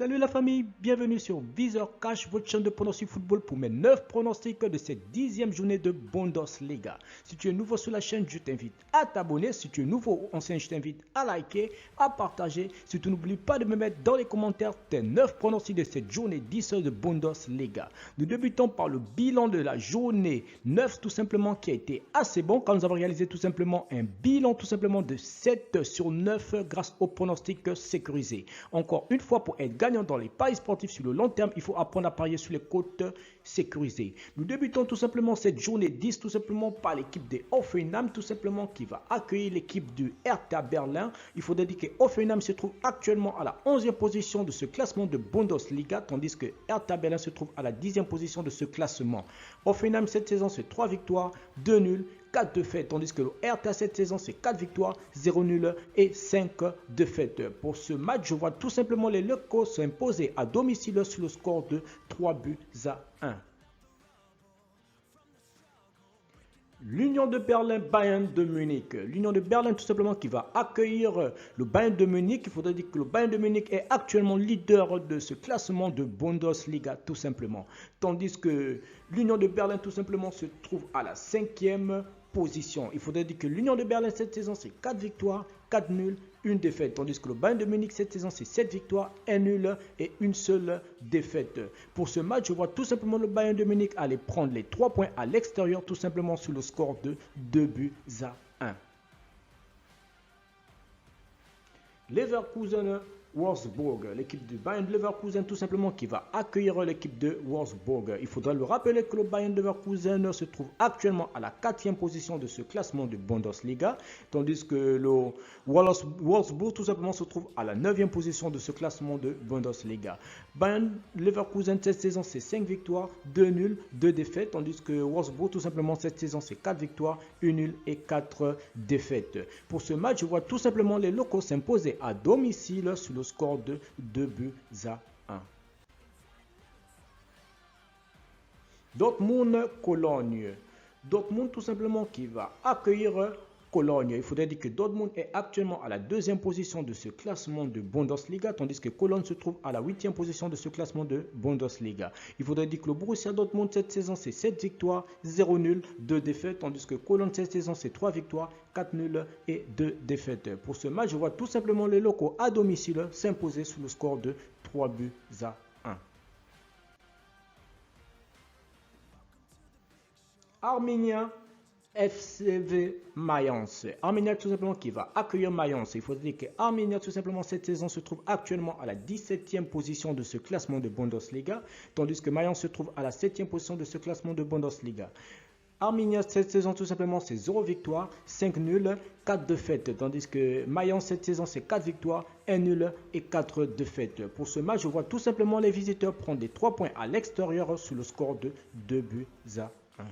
Salut la famille, bienvenue sur Visor Cash, votre chaîne de pronostic football pour mes 9 pronostics de cette 10e journée de Bundesliga. Si tu es nouveau sur la chaîne, je t'invite à t'abonner. Si tu es nouveau ou ancien, je t'invite à liker, à partager. Surtout n'oublie pas de me mettre dans les commentaires tes 9 pronostics de cette journée 10 de Bundesliga. Nous débutons par le bilan de la journée 9 tout simplement qui a été assez bon quand nous avons réalisé tout simplement un bilan tout simplement de 7 sur 9 grâce aux pronostics sécurisés. Encore une fois, pour être gagnant dans les paris sportifs sur le long terme, il faut apprendre à parier sur les cotes sécurisées. Nous débutons tout simplement cette journée 10 tout simplement par l'équipe de Hoffenheim tout simplement qui va accueillir l'équipe du Hertha Berlin. Il faut dire que Hoffenheim se trouve actuellement à la 11e position de ce classement de Bundesliga tandis que Hertha Berlin se trouve à la 10e position de ce classement. Hoffenheim cette saison c'est 3 victoires, 2 nuls, 4 défaites, tandis que le Hertha cette saison c'est 4 victoires, 0 nul et 5 défaites. Pour ce match, je vois tout simplement les locaux s'imposer à domicile sur le score de 3 buts à 1. L'Union de Berlin, Bayern de Munich. L'Union de Berlin tout simplement qui va accueillir le Bayern de Munich. Il faudrait dire que le Bayern de Munich est actuellement leader de ce classement de Bundesliga tout simplement. Tandis que l'Union de Berlin tout simplement se trouve à la 5e position. Il faudrait dire que l'Union de Berlin cette saison c'est 4 victoires, 4 nuls, 1 défaite. Tandis que le Bayern de Munich cette saison c'est 7 victoires, 1 nul et une seule défaite. Pour ce match, je vois tout simplement le Bayern de Munich aller prendre les 3 points à l'extérieur tout simplement sur le score de 2 buts à 1. Leverkusen Wolfsburg, l'équipe du Bayern de Leverkusen tout simplement qui va accueillir l'équipe de Wolfsburg. Il faudra le rappeler que le Bayern de Leverkusen se trouve actuellement à la 4e position de ce classement de Bundesliga, tandis que le Wolfsburg tout simplement se trouve à la 9e position de ce classement de Bundesliga. Bayern Leverkusen cette saison c'est 5 victoires, 2 nuls, 2 défaites, tandis que Wolfsburg tout simplement cette saison c'est 4 victoires, 1 nul et 4 défaites. Pour ce match, je vois tout simplement les locaux s'imposer à domicile sur le score de 2 buts à 1. Dortmund-Cologne. Dortmund tout simplement qui va accueillir Cologne. Il faudrait dire que Dortmund est actuellement à la 2e position de ce classement de Bundesliga, tandis que Cologne se trouve à la 8e position de ce classement de Bundesliga. Il faudrait dire que le Borussia Dortmund cette saison c'est 7 victoires, 0 nul, 2 défaites, tandis que Cologne cette saison c'est 3 victoires, 4 nuls et 2 défaites. Pour ce match, je vois tout simplement les locaux à domicile s'imposer sous le score de 3 buts à 1. Arminia FCV Mayence. Arminia tout simplement qui va accueillir Mayence. Il faut dire que Arminia tout simplement cette saison se trouve actuellement à la 17e position de ce classement de Bundesliga, tandis que Mayence se trouve à la 7e position de ce classement de Bundesliga. Arminia cette saison tout simplement c'est 0 victoire, 5 nuls, 4 défaites, tandis que Mayence cette saison c'est 4 victoires, 1 nul et 4 défaites. Pour ce match, je vois tout simplement les visiteurs prendre les 3 points à l'extérieur sur le score de 2 buts à 1.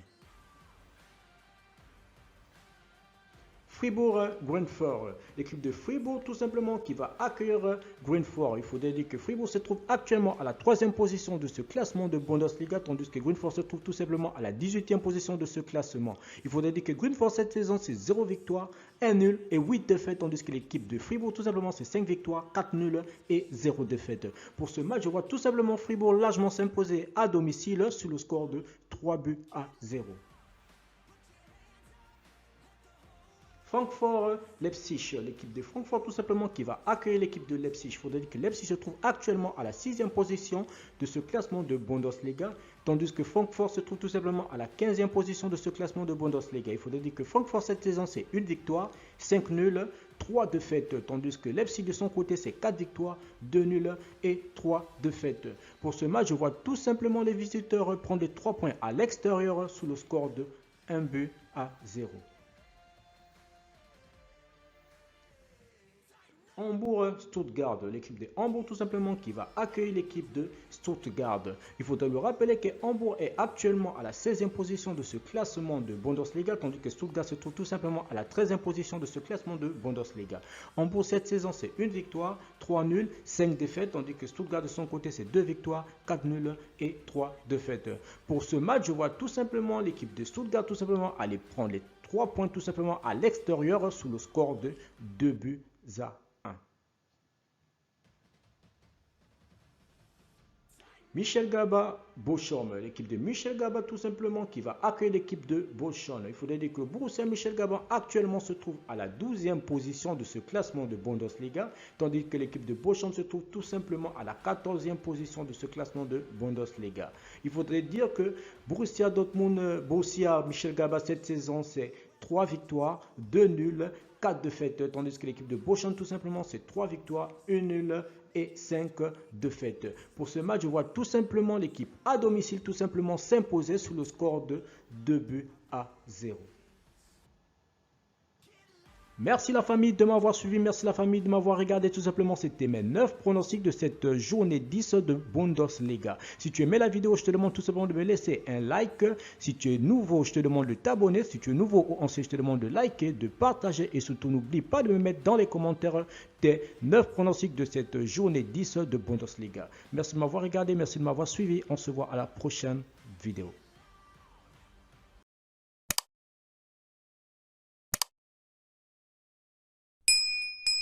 Fribourg-Grünfort, l'équipe de Fribourg tout simplement qui va accueillir Grünfort. Il faut dire que Fribourg se trouve actuellement à la 3e position de ce classement de Bundesliga, tandis que Grünfort se trouve tout simplement à la 18e position de ce classement. Il faut dire que Grünfort cette saison c'est 0 victoire, 1 nul et 8 défaites, tandis que l'équipe de Fribourg tout simplement c'est 5 victoires, 4 nuls et 0 défaites. Pour ce match, je vois tout simplement Fribourg largement s'imposer à domicile sur le score de 3 buts à 0. Francfort-Leipzig, l'équipe de Francfort tout simplement qui va accueillir l'équipe de Leipzig. Il faudrait dire que Leipzig se trouve actuellement à la 6e position de ce classement de Bundesliga, tandis que Francfort se trouve tout simplement à la 15e position de ce classement de Bundesliga. Il faudrait dire que Francfort cette saison c'est 1 victoire, 5 nuls, 3 défaites, tandis que Leipzig de son côté c'est 4 victoires, 2 nuls et 3 défaites. Pour ce match, je vois tout simplement les visiteurs prendre les 3 points à l'extérieur sous le score de 1 but à 0. Hambourg-Stuttgart, l'équipe de Hambourg tout simplement qui va accueillir l'équipe de Stuttgart. Il faudra le rappeler que Hambourg est actuellement à la 16e position de ce classement de Bundesliga, tandis que Stuttgart se trouve tout simplement à la 13e position de ce classement de Bundesliga. Hambourg cette saison c'est 1 victoire, 3 nuls, 5 défaites, tandis que Stuttgart de son côté c'est 2 victoires, 4 nuls et 3 défaites. Pour ce match, je vois tout simplement l'équipe de Stuttgart tout simplement aller prendre les 3 points tout simplement à l'extérieur sous le score de 2 buts à 1. Michel Gaba, Bochum, l'équipe de Michel Gaba tout simplement qui va accueillir l'équipe de Bochum. Il faudrait dire que Borussia Mönchengladbach actuellement se trouve à la 12e position de ce classement de Bundesliga, tandis que l'équipe de Bochum se trouve tout simplement à la 14e position de ce classement de Bundesliga. Il faudrait dire que Borussia Dortmund, Borussia Mönchengladbach cette saison c'est 3 victoires, 2 nuls, 4 défaites, tandis que l'équipe de Bochum tout simplement c'est 3 victoires, 1 nul et 5 défaites. Pour ce match, je vois tout simplement l'équipe à domicile tout simplement s'imposer sous le score de 2-0. Merci la famille de m'avoir suivi, merci la famille de m'avoir regardé, tout simplement c'était mes 9 pronostics de cette journée 10 de Bundesliga. Si tu aimais la vidéo, je te demande tout simplement de me laisser un like. Si tu es nouveau, je te demande de t'abonner. Si tu es nouveau ou ancien, je te demande de liker, de partager et surtout n'oublie pas de me mettre dans les commentaires tes 9 pronostics de cette journée 10 de Bundesliga. Merci de m'avoir regardé, merci de m'avoir suivi, on se voit à la prochaine vidéo.